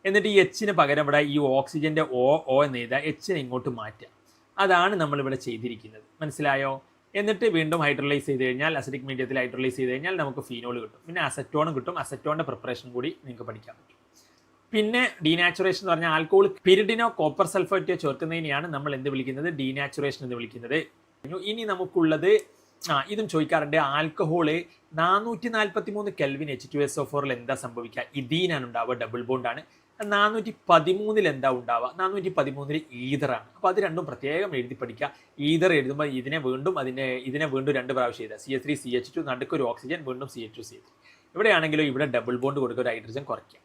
എന്നിട്ട് ഈ H-ന് പകരം ഇവിടെ ഈ ഓക്സിജൻ്റെ OO എന്ന് എഴുതുക, H-നെ ഇങ്ങോട്ട് മാറ്റുക. അതാണ് നമ്മളിവിടെ ചെയ്തിരിക്കുന്നത്. മനസ്സിലായോ? എന്നിട്ട് വീണ്ടും ഹൈഡ്രോലൈസ് ചെയ്ത് കഴിഞ്ഞാൽ, അസിഡിക് മീഡിയത്തിൽ ഹൈഡ്രോലൈസ് ചെയ്ത് കഴിഞ്ഞാൽ നമുക്ക് ഫീനോൾ കിട്ടും. പിന്നെ അസറ്റോണും കിട്ടും. അസറ്റോണിൻ്റെ പ്രിപ്പറേഷൻ കൂടി നിങ്ങൾക്ക് പഠിക്കാൻ പറ്റും. പിന്നെ ഡീനാച്ചുറേഷൻ എന്ന് പറഞ്ഞാൽ ആൽക്കഹോൾ പിരിഡിനോ കോപ്പർ സൾഫേറ്റോ ചേർക്കുന്നതിനെയാണ് നമ്മൾ എന്ത് വിളിക്കുന്നത്? ഡീനാച്ചുറേഷൻ എന്ന് വിളിക്കുന്നത്. ഇനി നമുക്കുള്ളത് ഇതും ചോദിക്കാറുണ്ട്. ആൽക്കഹോള് 443 കെൽവിൻ H2SO4 എന്താ സംഭവിക്കുക? ഇതീനാണ് ഉണ്ടാവുക, ഡബിൾ ബോണ്ടാണ്. 413 എന്താ ഉണ്ടാവുക? 413 ഈതറാണ്. അപ്പോൾ അത് രണ്ടും പ്രത്യേകം എഴുതി പഠിക്കുക. ഈതർ എഴുതുമ്പോൾ ഇതിനെ വീണ്ടും 2 പ്രാവശ്യം എഴുതുക. CH3 CH2, നടുക്കൊരു ഓക്സിജൻ, വീണ്ടും CH2 CH3. ഇവിടെയാണെങ്കിലും ഇവിടെ ഡബിൾ ബോണ്ട് കൊടുക്കുക, ഒരു ഹൈഡ്രജൻ കുറയ്ക്കുക.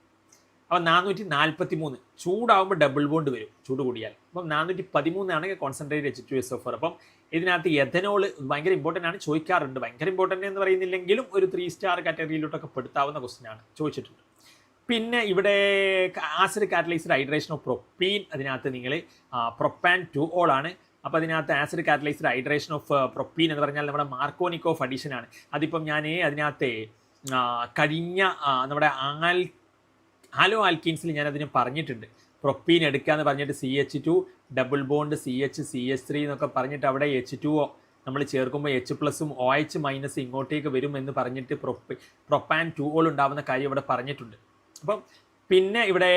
അപ്പോൾ 443 ചൂടാവുമ്പോൾ ഡബിൾ ബോണ്ട് വരും, ചൂട് കൂടിയാൽ. അപ്പം 413 ആണെങ്കിൽ കോൺസെൻട്രേറ്റ് H2SO4. അപ്പം ഇതിനകത്ത് എഥനോൾ ഭയങ്കര ഇമ്പോർട്ടൻ്റ് ആണ്, ചോദിക്കാറുണ്ട്. ഭയങ്കര ഇമ്പോർട്ടൻ്റ് എന്ന് പറയുന്നില്ലെങ്കിലും ഒരു 3 സ്റ്റാർ കാറ്റഗറിയിലോട്ടൊക്കെ പെടുത്താവുന്ന ക്വസ്റ്റ്യൻ ആണ്, ചോദിച്ചിട്ടുണ്ട്. പിന്നെ ഇവിടെ acid catalysed hydration of propene, അതിനകത്ത് നിങ്ങൾ പ്രൊപ്പാൻ 2 ആണ്. അപ്പോൾ അതിനകത്ത് acid catalysed hydration of propene എന്ന് പറഞ്ഞാൽ നമ്മുടെ മാർക്കോനിക്കോഫ് അഡീഷൻ ആണ്. അതിപ്പം ഞാൻ അതിനകത്ത് കഴിഞ്ഞ നമ്മുടെ ഹാലോ ആൽക്കീൻസിൽ ഞാനതിന് പറഞ്ഞിട്ടുണ്ട്. പ്രൊപ്പീൻ എടുക്കുക എന്ന് പറഞ്ഞിട്ട് CH2 double bond CH CH3 എന്നൊക്കെ പറഞ്ഞിട്ട് അവിടെ H2O നമ്മൾ ചേർക്കുമ്പോൾ H+OH- ഇങ്ങോട്ടേക്ക് വരും എന്ന് പറഞ്ഞിട്ട് പ്രൊപ്പാൻ 2 ഉണ്ടാവുന്ന കാര്യം ഇവിടെ പറഞ്ഞിട്ടുണ്ട്. അപ്പം പിന്നെ ഇവിടെ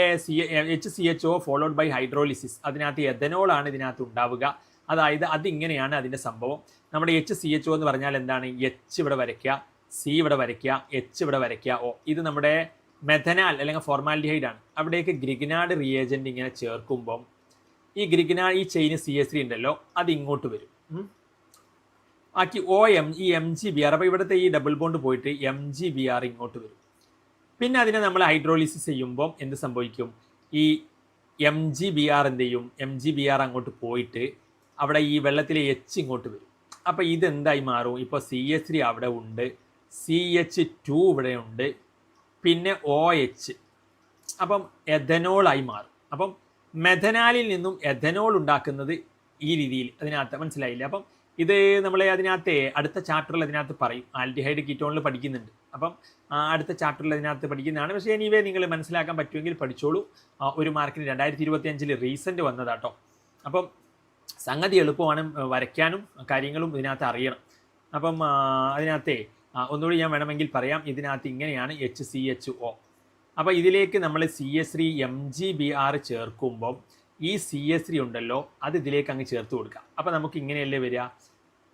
HCHO ഫോളോഡ് ബൈ ഹൈഡ്രോളിസിസ്, അതിനകത്ത് എഥനോളാണ് ഇതിനകത്ത് ഉണ്ടാവുക. അതായത് അതിങ്ങനെയാണ് അതിൻ്റെ സംഭവം. നമ്മുടെ HCHO എന്ന് പറഞ്ഞാൽ എന്താണ്? H ഇവിടെ വരയ്ക്കുക, C ഇവിടെ വരയ്ക്കുക, H ഇവിടെ വരയ്ക്കുക, O. ഇത് നമ്മുടെ മെഥനാൽ അല്ലെങ്കിൽ ഫോർമാൽഡിഹൈഡ് ആണ്. അവിടേക്ക് ഗ്രിഗ്നാർഡ് റിയേജന്റ് ഇങ്ങനെ ചേർക്കുമ്പം ഈ ഈ ചെയിന് CH3 ഉണ്ടല്ലോ, അത് ഇങ്ങോട്ട് വരും. ബാക്കി OM ഈ MgBr, അപ്പോൾ ഇവിടുത്തെ ഈ ഡബിൾ ബോണ്ട് പോയിട്ട് MgBr ഇങ്ങോട്ട് വരും. പിന്നെ അതിനെ നമ്മൾ ഹൈഡ്രോളിസിസ് ചെയ്യുമ്പം എന്ത് സംഭവിക്കും? ഈ MgBr എന്ത് ചെയ്യും? MgBr അങ്ങോട്ട് പോയിട്ട് അവിടെ ഈ വെള്ളത്തിലെ H ഇങ്ങോട്ട് വരും. അപ്പോൾ ഇതെന്തായി മാറും? ഇപ്പോൾ CH3 അവിടെ ഉണ്ട്, CH2 ഇവിടെ ഉണ്ട്, പിന്നെ OH. അപ്പം എഥനോളായി മാറും. അപ്പം മെഥനാലിൽ നിന്നും എഥനോൾ ഉണ്ടാക്കുന്നത് ഈ രീതിയിൽ അതിനകത്ത് മനസ്സിലായില്ല. അപ്പം ഇത് നമ്മളെ അതിനകത്ത് അടുത്ത ചാപ്റ്ററിൽ അതിനകത്ത് പറയും. ആൽഡിഹൈഡ് കീറ്റോണിൽ പഠിക്കുന്നുണ്ട്. അപ്പം അടുത്ത ചാപ്റ്ററിൽ അതിനകത്ത് പഠിക്കുന്നതാണ്. പക്ഷേ എനിവേ നിങ്ങൾ മനസ്സിലാക്കാൻ പറ്റുമെങ്കിൽ പഠിച്ചോളൂ. 1 മാർക്കിന് 2025 റീസെൻറ്റ് വന്നതാട്ടോ. അപ്പം സംഗതി എളുപ്പമാണ്, വരയ്ക്കാനും കാര്യങ്ങളും ഇതിനകത്ത് അറിയണം. അപ്പം അതിനകത്തെ ഒന്നുകൂടി ഞാൻ വേണമെങ്കിൽ പറയാം. ഇതിനകത്ത് ഇങ്ങനെയാണ് HCHO. അപ്പോൾ ഇതിലേക്ക് നമ്മൾ CH3 MgBr ചേർക്കുമ്പം ഈ CH3 ഉണ്ടല്ലോ, അത് ഇതിലേക്ക് അങ്ങ് ചേർത്ത് കൊടുക്കാം. അപ്പോൾ നമുക്ക് ഇങ്ങനെയല്ലേ വരിക?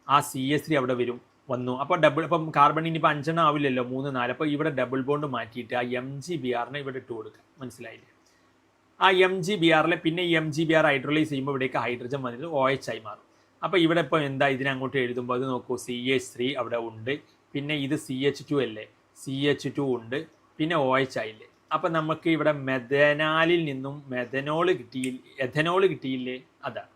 ആ CH3 അവിടെ വന്നു. അപ്പോൾ ഇപ്പം കാർബണിന് ഇപ്പോൾ 5 ആവില്ലല്ലോ, 3, 4. അപ്പോൾ ഇവിടെ ഡബിൾ ബോണ്ട് മാറ്റിയിട്ട് ആ MgBrനെ ഇവിടെ ഇട്ട് കൊടുക്കുക. മനസ്സിലായില്ലേ? ആ MgBrൽ പിന്നെ ഈ MgBr ഹൈഡ്രോളൈസ് ചെയ്യുമ്പോൾ ഇവിടേക്ക് ഹൈഡ്രജൻ വന്നിട്ട് OH ആയി മാറും. അപ്പോൾ ഇവിടെ ഇപ്പോൾ എന്താ ഇതിനങ്ങോട്ട് എഴുതുമ്പോൾ അത് നോക്കൂ, CH3 അവിടെ ഉണ്ട്, പിന്നെ ഇത് CH2 അല്ലേ, CH2 ഉണ്ട്, പിന്നെ OH ആയില്ലേ. അപ്പം നമുക്ക് ഇവിടെ മെഥനാലിൽ നിന്നും എഥനോൾ കിട്ടിയില്ലേ? അതാണ്.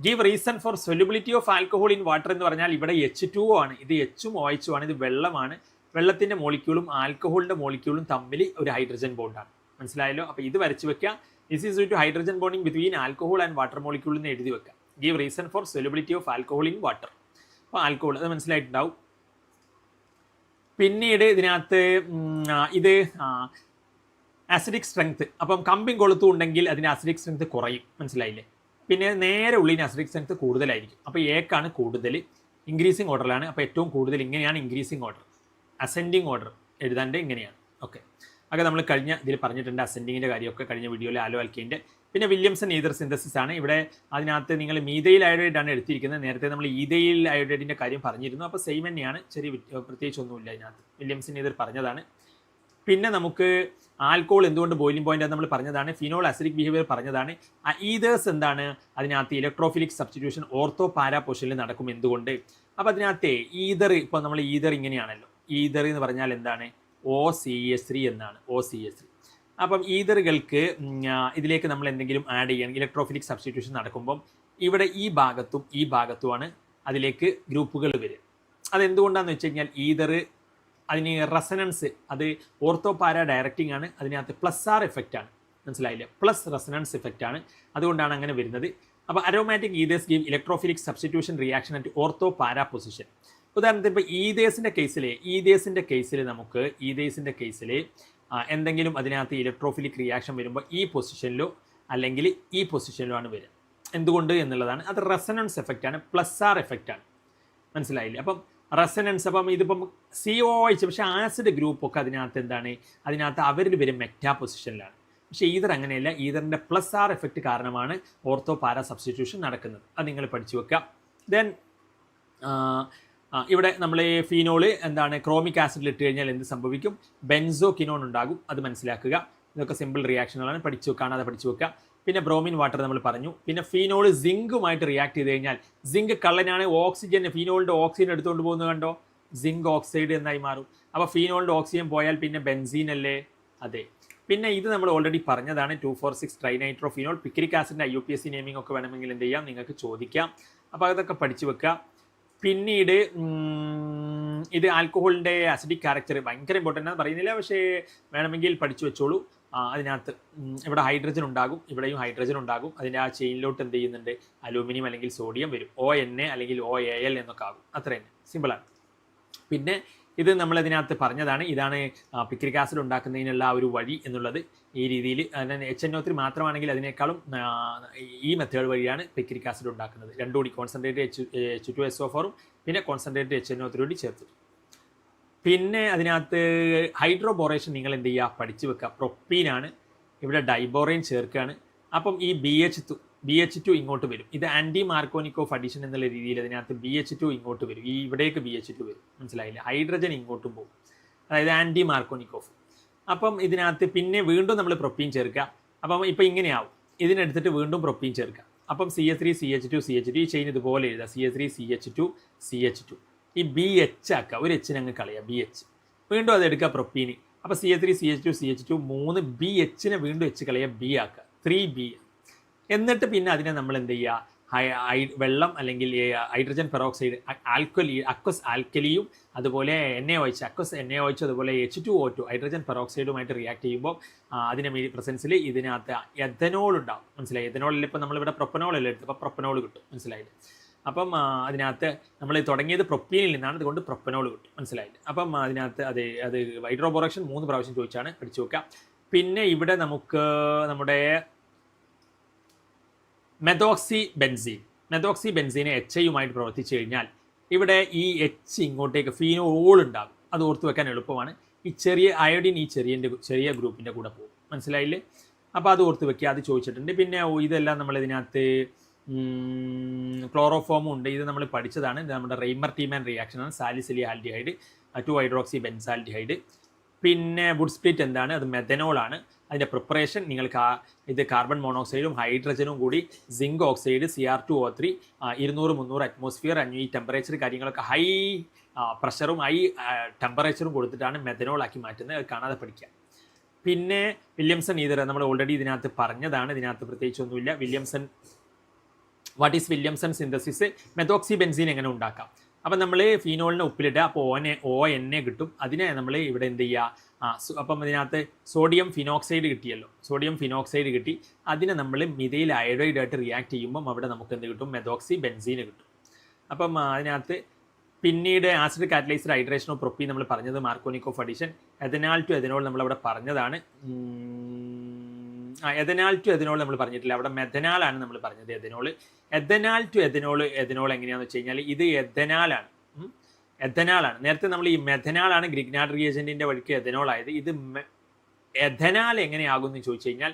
Give reason for solubility of alcohol in water എന്ന് പറഞ്ഞാൽ ഇവിടെ H2O ആണ്, ഇത് H-ഉം OH-ഉം ആണ്, ഇത് വെള്ളമാണ്. വെള്ളത്തിൻ്റെ മോളിക്യൂളും ആൽക്കഹോളിൻ്റെ മോളിക്യൂളും തമ്മിൽ ഒരു ഹൈഡ്രജൻ ബോണ്ടാണ്. മനസ്സിലായല്ലോ? അപ്പോൾ ഇത് വരച്ച് വെക്കുക. This is due to hydrogen bonding between alcohol and water molecule എന്ന് എഴുതി വെക്കുക. Give reason for solubility of alcohol in water. അപ്പോൾ ആൽക്കഹോൾ അത് മനസ്സിലായിട്ടുണ്ടാവും. പിന്നീട് ഇതിനകത്ത് ഇത് ആസിഡിക് സ്ട്രെങ്ത്. അപ്പം കമ്പിങ് കൊളുത്തും ഉണ്ടെങ്കിൽ അതിന് ആസിഡിക് സ്ട്രെങ്ത് കുറയും. മനസ്സിലായില്ലേ? പിന്നെ നേരെ ഉള്ളിന് ആസിഡിക് സ്ട്രെങ്ത് കൂടുതലായിരിക്കും. അപ്പോൾ ഏക്കാണ് കൂടുതൽ, ഇൻക്രീസിങ് ഓർഡറിലാണ്. അപ്പോൾ ഏറ്റവും കൂടുതൽ ഇങ്ങനെയാണ് ഇൻക്രീസിങ് ഓർഡർ. അസെൻഡിങ് ഓർഡർ എഴുതാണ്ട് ഇങ്ങനെയാണ്. ഓക്കെ, അതൊക്കെ നമ്മൾ കഴിഞ്ഞ ഇതിൽ പറഞ്ഞിട്ടുണ്ട്. അസെൻഡിങ്ങിൻ്റെ കാര്യമൊക്കെ കഴിഞ്ഞ വീഡിയോയിൽ ആലോ ആൽക്കൈൻ്റെ. പിന്നെ വില്യംസൺ ഈതർ സിന്തസിസ് ആണ്. ഇവിടെ അതിനകത്ത് നിങ്ങൾ മീഥൈൽ അയോഡൈഡാണ് എടുത്തിരിക്കുന്നത്. നേരത്തെ നമ്മൾ ഈഥൈൽ അയോഡൈഡിൻ്റെ കാര്യം പറഞ്ഞിരുന്നു. അപ്പോൾ സെയിം തന്നെയാണ്, ചെറിയ പ്രത്യേകിച്ച് ഒന്നുമില്ല അതിനകത്ത്. വില്യംസൺ ഈതർ പറഞ്ഞതാണ്. പിന്നെ നമുക്ക് ആൽക്കോൾ എന്തുകൊണ്ട് ബോയിലിംഗ് പോയിന്റ് നമ്മൾ പറഞ്ഞതാണ്. ഫിനോൾ അസിഡിക് ബിഹേവിയർ പറഞ്ഞതാണ്. ഈതേഴ്സ് എന്താണ്? അതിനകത്ത് ഇലക്ട്രോഫിലിക് സബ്സ്റ്റിറ്റ്യൂഷൻ ഓർത്തോ പാരാ പൊസിഷനിൽ നടക്കും. എന്തുകൊണ്ട്? അപ്പോൾ അതിനകത്ത് ഈതർ, ഇപ്പോൾ നമ്മൾ ഈതർ ഇങ്ങനെയാണല്ലോ. ഈതർ എന്ന് പറഞ്ഞാൽ എന്താണ്? OCH3 എന്നാണ്. OCH3. അപ്പം ഈതറുകൾക്ക് ഇതിലേക്ക് നമ്മൾ എന്തെങ്കിലും ആഡ് ചെയ്യാൻ ഇലക്ട്രോഫിലിക് സബ്സ്റ്റിറ്റ്യൂഷൻ നടക്കുമ്പം ഇവിടെ ഈ ഭാഗത്തുമാണ് അതിലേക്ക് ഗ്രൂപ്പുകൾ വരിക. അതെന്തുകൊണ്ടാണെന്ന് വെച്ച് കഴിഞ്ഞാൽ ഈതർ അതിന് റെസനൻസ്, അത് ഓർത്തോ പാരാ ഡയറക്റ്റിംഗ് ആണ്. അതിനകത്ത് +R എഫക്റ്റ് ആണ്. മനസ്സിലായില്ലേ? പ്ലസ് റെസനൻസ് എഫക്റ്റ് ആണ്. അതുകൊണ്ടാണ് അങ്ങനെ വരുന്നത്. അപ്പോൾ aromatic ethers give electrophilic substitution reaction at ortho para position. ഉദാഹരണത്തിന് ഇപ്പോൾ ഈതേഴ്സിൻ്റെ കേസിൽ നമുക്ക് എന്തെങ്കിലും അതിനകത്ത് ഇലക്ട്രോഫിലിക് റിയാക്ഷൻ വരുമ്പോൾ ഈ പൊസിഷനിലോ അല്ലെങ്കിൽ ഈ പൊസിഷനിലോ ആണ് വരിക. എന്തുകൊണ്ട് എന്നുള്ളതാണ്. അത് റെസനൻസ് എഫക്റ്റ് ആണ്, +R എഫക്റ്റ് ആണ്. മനസ്സിലായില്ലേ? അപ്പം റെസനൻസ്, അപ്പം ഇതിപ്പം COH, പക്ഷേ ആസിഡ് ഗ്രൂപ്പൊക്കെ അതിനകത്ത് എന്താണ്? അതിനകത്ത് അവരിൽ വരും മെറ്റാ പൊസിഷനിലാണ്. പക്ഷേ ഈതർ അങ്ങനെയല്ല. ഈതറിൻ്റെ +R എഫക്റ്റ് കാരണമാണ് ഓർത്തോ പാരാ സബ്സ്റ്റിറ്റ്യൂഷൻ നടക്കുന്നത്. അത് നിങ്ങൾ പഠിച്ചു വെക്കുക. ദെൻ ഇവിടെ നമ്മൾ ഫീനോള് എന്താണ്? ക്രോമിക് ആസിഡിൽ ഇട്ട് കഴിഞ്ഞാൽ എന്ത് സംഭവിക്കും? ബെൻസോകിനോൺ ഉണ്ടാകും. അത് മനസ്സിലാക്കുക. ഇതൊക്കെ സിമ്പിൾ റിയാക്ഷനുകളാണ്. പഠിച്ചു കാണാതെ പഠിച്ചു വെക്കുക. പിന്നെ ബ്രോമിൻ വാട്ടർ നമ്മൾ പറഞ്ഞു. പിന്നെ ഫീനോള് സിങ്കുമായിട്ട് റിയാക്ട് ചെയ്ത് കഴിഞ്ഞാൽ, സിങ്ക് കള്ളനാണ്, ഓക്സിജൻ ഫീനോളിൻ്റെ ഓക്സിജൻ എടുത്തുകൊണ്ട് പോകുന്നത് കണ്ടോ? സിങ്ക് ഓക്സൈഡ് എന്നായി മാറും. അപ്പോൾ ഫീനോളിൻ്റെ ഓക്സിജൻ പോയാൽ പിന്നെ ബെൻസീൻ അല്ലേ? അതെ. പിന്നെ ഇത് നമ്മൾ ഓൾറെഡി പറഞ്ഞതാണ്, 2,4,6 ട്രൈനൈട്രോഫീനോൾ. പിക്രിക് ആസിഡിൻ്റെ IUPAC നെയിമിംഗ് ഒക്കെ വേണമെങ്കിൽ എന്ത് ചെയ്യാം, നിങ്ങൾക്ക് ചോദിക്കാം. അപ്പോൾ അതൊക്കെ പഠിച്ചു വെക്കുക. പിന്നീട് ഇത് ആൽക്കഹോളിൻ്റെ അസിഡിക് ക്യാരക്ടർ ഭയങ്കര ഇമ്പോർട്ടൻ്റ് ആണ്, പറയുന്നില്ല, പക്ഷേ വേണമെങ്കിൽ പഠിച്ചു വെച്ചോളൂ. അതിനകത്ത് ഇവിടെ ഹൈഡ്രജൻ ഉണ്ടാകും, ഇവിടെയും ഹൈഡ്രജൻ ഉണ്ടാകും. അതിൻ്റെ ആ ചെയിനിലോട്ട് എന്ത് ചെയ്യുന്നുണ്ട്? അലൂമിനിയം അല്ലെങ്കിൽ സോഡിയം വരും. ONA അല്ലെങ്കിൽ OAl എന്നൊക്കെ ആകും. അത്ര തന്നെ, സിമ്പിളാണ്. പിന്നെ ഇത് നമ്മളതിനകത്ത് പറഞ്ഞതാണ്. ഇതാണ് പിക്രിക് ആസിഡ് ഉണ്ടാക്കുന്നതിനുള്ള ഒരു വഴി എന്നുള്ളത്. ഈ രീതിയിൽ HNO3 മാത്രമാണെങ്കിൽ അതിനേക്കാളും ഈ മെത്തേഡ് വഴിയാണ് പിക്രിക് ആസിഡ് ഉണ്ടാക്കുന്നത്. രണ്ടും കൂടി കോൺസെൻട്രേറ്റ് H2SO4 പിന്നെ കോൺസെൻട്രേറ്റ് HNO3 കൂടി ചേർത്തിട്ട്. പിന്നെ അതിനകത്ത് ഹൈഡ്രോബോറേഷൻ നിങ്ങൾ എന്ത് ചെയ്യുക, പഠിച്ചു വെക്കുക. പ്രൊപ്പീനാണ്, ഇവിടെ ഡൈബോറൈൻ ചേർക്കുകയാണ്. അപ്പം ഈ BH2 ഇങ്ങോട്ട് വരും. ഇത് ആൻറ്റി മാർക്കോനിക്കോഫ് അഡീഷൻ എന്നുള്ള രീതിയിൽ അതിനകത്ത് BH2 ഇങ്ങോട്ട് വരും. ഈ ഇവിടേക്ക് BH2 വരും, മനസ്സിലായില്ലേ? ഹൈഡ്രജൻ ഇങ്ങോട്ടും പോകും, അതായത് ആൻറ്റി മാർക്കോനിക്കോഫ്. അപ്പം ഇതിനകത്ത് പിന്നെ വീണ്ടും നമ്മൾ പ്രൊപ്പീൻ ചേർക്കുക. അപ്പം ഇപ്പം ഇങ്ങനെയാവും. ഇതിനെടുത്തിട്ട് വീണ്ടും പ്രൊപ്പീൻ ചേർക്കുക. അപ്പം CH3 CH2 CH2 ഈ ചെയിൻ ഇതുപോലെ എഴുതുക. CH3 CH2 CH2 ഈ BH ആക്കുക, ഒരു H അങ്ങ് കളയുക, BH. വീണ്ടും അതെടുക്കുക പ്രൊപ്പീന്. അപ്പോൾ CH3 CH2 CH2 3 BH വീണ്ടും H കളയുക, B ആക്കുക, 3B. എന്നിട്ട് പിന്നെ അതിനെ നമ്മൾ എന്ത് ചെയ്യുക, വെള്ളം അല്ലെങ്കിൽ ഹൈഡ്രജൻ പെറോക്സൈഡ് അക്വസ് ആൽക്കലിയും അതുപോലെ NaOH അക്വസ് NaOH അതുപോലെ H2O2 ഹൈഡ്രജൻ പെറോക്സൈഡുമായിട്ട് റിയാക്ട് ചെയ്യുമ്പോൾ അതിൻ്റെ പ്രസൻസിൽ ഇതിനകത്ത് എഥനോൾ ഉണ്ടാവും, മനസ്സിലായി? എഥനോളിൽ ഇപ്പോൾ നമ്മളിവിടെ പ്രൊപ്പനോളല്ലേ എടുത്ത്, അപ്പോൾ പ്രൊപ്പനോൾ കിട്ടും, മനസ്സിലായില്ലേ? അപ്പം അതിനകത്ത് നമ്മൾ തുടങ്ങിയത് പ്രൊപ്പീനിൽ നിന്നാണ്, അതുകൊണ്ട് പ്രൊപ്പനോൾ കിട്ടും, മനസ്സിലായില്ലേ? അപ്പം അതിനകത്ത് അത് ഹൈഡ്രോബോറേഷൻ 3 പ്രാവശ്യം ചോദിച്ചാണ്, പഠിച്ചു വെക്കുക. പിന്നെ ഇവിടെ നമുക്ക് നമ്മുടെ മെതോക്സി ബെൻസീൻ HIയുമായിട്ട് പ്രവർത്തിച്ചു കഴിഞ്ഞാൽ ഇവിടെ ഈ H ഇങ്ങോട്ടേക്ക് ഫീനോൾ ഉണ്ടാകും. അത് ഓർത്ത് വെക്കാൻ എളുപ്പമാണ്. ഈ ചെറിയ അയോഡിൻ ഈ ചെറിയ ഗ്രൂപ്പിൻ്റെ കൂടെ പോകും, മനസ്സിലായില്ലേ? അപ്പോൾ അത് ഓർത്ത് വെക്കുക, അത് ചോദിച്ചിട്ടുണ്ട്. പിന്നെ ഇതെല്ലാം നമ്മളിതിനകത്ത് ക്ലോറോഫോമും ഉണ്ട്, ഇത് നമ്മൾ പഠിച്ചതാണ്. ഇത് നമ്മുടെ റെയ്മർ-ടീമാൻ റിയാക്ഷനാണ്. സാലിസിലി ആൽഡിഹൈഡ് 2-ഹൈഡ്രോക്സി ബെൻസാൽഡിഹൈഡ്. പിന്നെ വുഡ് സ്പ്ലിറ്റ് എന്താണ്? അത് മെഥനോളാണ്. അതിൻ്റെ പ്രിപ്പറേഷൻ നിങ്ങൾക്ക് ഇത് കാർബൺ മോണോക്സൈഡും ഹൈഡ്രജനും കൂടി സിങ്ക് ഓക്സൈഡ് Cr2O3 200-300 അറ്റ്മോസ്ഫിയർ ഈ ടെമ്പറേച്ചർ കാര്യങ്ങളൊക്കെ ഹൈ പ്രഷറും ഹൈ ടെമ്പറേച്ചറും കൊടുത്തിട്ടാണ് മെഥനോളാക്കി മാറ്റുന്നത്. അത് കാണാതെ പഠിക്കുക. പിന്നെ വില്യംസൺ ഈതർ നമ്മൾ ഓൾറെഡി ഇതിനകത്ത് പറഞ്ഞതാണ്, ഇതിനകത്ത് പ്രത്യേകിച്ചൊന്നുമില്ല. What is Williamson synthesis? Methoxy benzene എങ്ങനെ ഉണ്ടാക്കാം? അപ്പം നമ്മൾ ഫീനോളിനെ ഉപ്പിലിട്ട് അപ്പോൾ ONA കിട്ടും. അതിനെ നമ്മൾ ഇവിടെ എന്ത് ചെയ്യുക, അപ്പം ഇതിനകത്ത് സോഡിയം ഫിനോക്സൈഡ് കിട്ടിയല്ലോ, സോഡിയം ഫിനോക്സൈഡ് കിട്ടി. അതിനെ നമ്മൾ മിഥൈൽ അയോഡൈഡായിട്ട് റിയാക്ട് ചെയ്യുമ്പം അവിടെ നമുക്ക് എന്ത് കിട്ടും? മെതോക്സി ബെൻസീന് കിട്ടും. അപ്പം അതിനകത്ത് പിന്നീട് acid catalysed hydration of propene നമ്മൾ പറഞ്ഞത് മാർക്കോനിക്കോഫ് അഡീഷൻ. എഥനാൽ ടു എഥനോൾ നമ്മളവിടെ പറഞ്ഞതാണ്. എഥനാൽ ടു എഥനോൾ നമ്മൾ പറഞ്ഞിട്ടില്ല, അവിടെ മെഥനാലാണ് നമ്മൾ പറഞ്ഞത്. എഥനാൽ ടു എഥനോൾ എങ്ങനെയാണെന്ന് വെച്ച് കഴിഞ്ഞാൽ ഇത് എഥനാലാണ്. നേരത്തെ നമ്മൾ ഈ മെഥനാലാണ് ഗ്രിഗ്നാർഡ് റിയേജൻറ്റിൻ്റെ വഴിക്ക് എഥനോൾ ആയത്. ഇത് എഥനാൽ എങ്ങനെയാകും എന്ന് ചോദിച്ചു കഴിഞ്ഞാൽ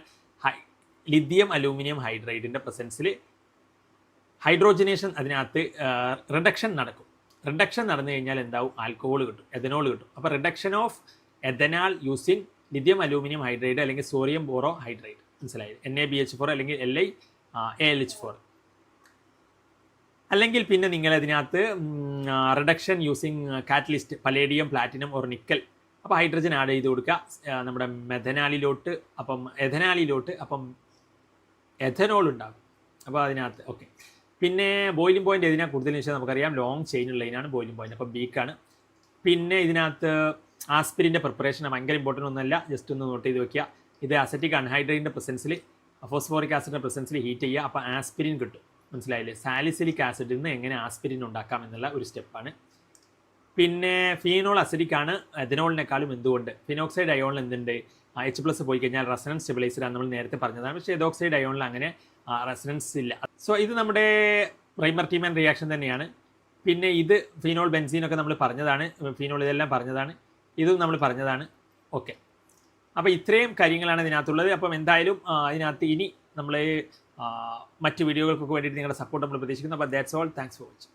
ലിഥിയം അലൂമിനിയം ഹൈഡ്രൈഡിൻ്റെ പ്രസൻസിൽ ഹൈഡ്രോജനേഷൻ അതിനകത്ത് റിഡക്ഷൻ നടക്കും. റിഡക്ഷൻ നടന്നു കഴിഞ്ഞാൽ എന്താവും? ആൽക്കഹോൾ കിട്ടും, എഥനോൾ കിട്ടും. അപ്പോൾ reduction of എഥനാൽ using lithium aluminium hydride അല്ലെങ്കിൽ സോഡിയം ബോറോ ഹൈഡ്രൈഡ്, മനസ്സിലായത്? NaBH4 അല്ലെങ്കിൽ LiAlH4. അല്ലെങ്കിൽ പിന്നെ നിങ്ങൾ അതിനകത്ത് reduction using catalyst palladium platinum or nickel. അപ്പോൾ ഹൈഡ്രജൻ ആഡ് ചെയ്ത് കൊടുക്കുക നമ്മുടെ മെഥനാലിലോട്ട്. അപ്പം അപ്പം എഥനോൾ ഉണ്ടാകും. അപ്പോൾ അതിനകത്ത് ഓക്കെ. പിന്നെ ബോയിലിംഗ് പോയിന്റ് ഏതിനാണ് കൂടുതൽ വെച്ചാൽ നമുക്കറിയാം ലോങ് ചെയിൻ ഉള്ളതിനാണ് ബോയിലിംഗ് പോയിന്റ്, അപ്പോൾ ബീക്കാണ്. പിന്നെ ഇതിനകത്ത് ആസ്പിരിൻ്റെ പ്രിപ്പറേഷൻ ഭയങ്കര ഇമ്പോർട്ടൻ്റ് ഒന്നുമല്ല, ജസ്റ്റ് ഒന്ന് നോട്ട് ചെയ്ത് വെക്കുക. ഇത് അസറ്റിക് അൺഹൈഡ്രേറ്റിൻ്റെ പ്രസൻസിൽ ഫോസ്ഫോറിക് ആസിഡിൻ്റെ പ്രസൻസിൽ ഹീറ്റ് ചെയ്യുക, അപ്പോൾ ആസ്പിരിൻ കിട്ടും, മനസ്സിലായില്ലേ? സാലിസിലിക് ആസിഡിൽ നിന്ന് എങ്ങനെ ആസ്പിരിൻ ഉണ്ടാക്കാം എന്നുള്ള ഒരു സ്റ്റെപ്പാണ്. പിന്നെ ഫീനോൾ അസിഡിക് ആണ് എഥനോളിനേക്കാളും. എന്തുകൊണ്ട്? ഫിനോക്സൈഡ് അയോണിൽ എന്തുണ്ട്? H+ പോയി കഴിഞ്ഞാൽ റെസനൻസ് സ്റ്റെബിലൈസറാണ്, നമ്മൾ നേരത്തെ പറഞ്ഞതാണ്. പക്ഷേ എതോക്സൈഡ് അയോണിൽ അങ്ങനെ റെസനൻസ് ഇല്ല. സോ ഇത് നമ്മുടെ റെയ്മർ-ടീമാൻ റിയാക്ഷൻ തന്നെയാണ്. പിന്നെ ഇത് ഫീനോൾ ബെൻസീനൊക്കെ നമ്മൾ പറഞ്ഞതാണ്, ഫീനോൾ ഇതെല്ലാം പറഞ്ഞതാണ്, ഇതും നമ്മൾ പറഞ്ഞതാണ്. ഓക്കെ, അപ്പോൾ ഇത്രയും കാര്യങ്ങളാണ് ഇതിനകത്തുള്ളത്. അപ്പം എന്തായാലും ഇതിനകത്ത് ഇനി നമ്മൾ മറ്റ് വീഡിയോകൾക്കൊക്കെ വേണ്ടിയിട്ട് നിങ്ങളുടെ സപ്പോർട്ട് നമ്മൾ പ്രതീക്ഷിക്കുന്നു. അപ്പോൾ that's all. Thanks for watching.